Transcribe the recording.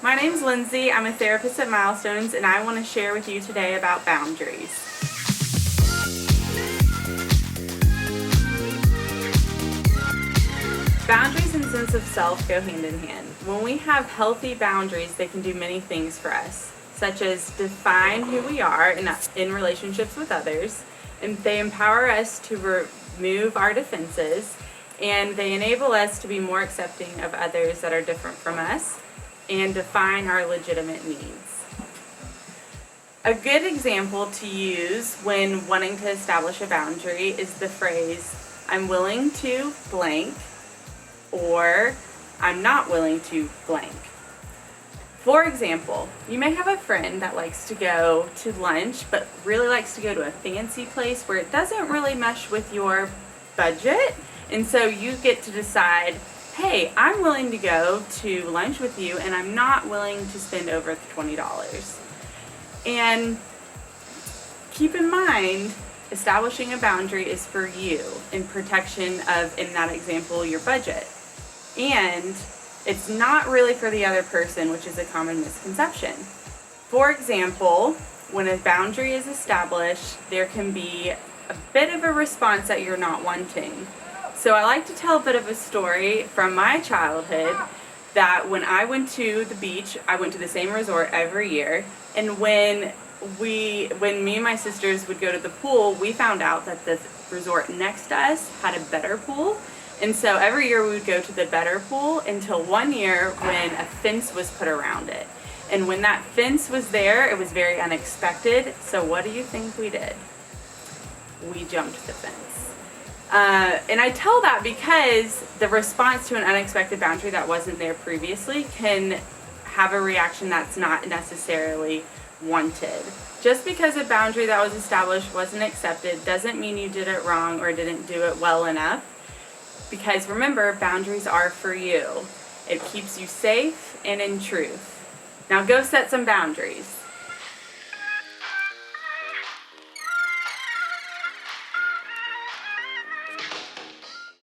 My name's Lindsay. I'm a therapist at Milestones, and I want to share with you today about boundaries. Boundaries and sense of self go hand in hand. When we have healthy boundaries, they can do many things for us, such as define who we are in relationships with others, and they empower us to remove our defenses, and they enable us to be more accepting of others that are different from us, and define our legitimate needs. A good example to use when wanting to establish a boundary is the phrase, I'm willing to blank, or I'm not willing to blank. For example, you may have a friend that likes to go to lunch but really likes to go to a fancy place where it doesn't really mesh with your budget, and so you get to decide, hey, I'm willing to go to lunch with you and I'm not willing to spend over $20. And keep in mind, establishing a boundary is for you in protection of, in that example, your budget. And it's not really for the other person, which is a common misconception. For example, when a boundary is established, there can be a bit of a response that you're not wanting. So I like to tell a bit of a story from my childhood that when I went to the beach, I went to the same resort every year, and when me and my sisters would go to the pool, we found out that the resort next to us had a better pool. And so every year we would go to the better pool until one year when a fence was put around it. And when that fence was there, it was very unexpected. So what do you think we did? We jumped the fence. And I tell that because the response to an unexpected boundary that wasn't there previously can have a reaction that's not necessarily wanted. Just because a boundary that was established wasn't accepted doesn't mean you did it wrong or didn't do it well enough. Because remember, boundaries are for you. It keeps you safe and in truth. Now go set some boundaries.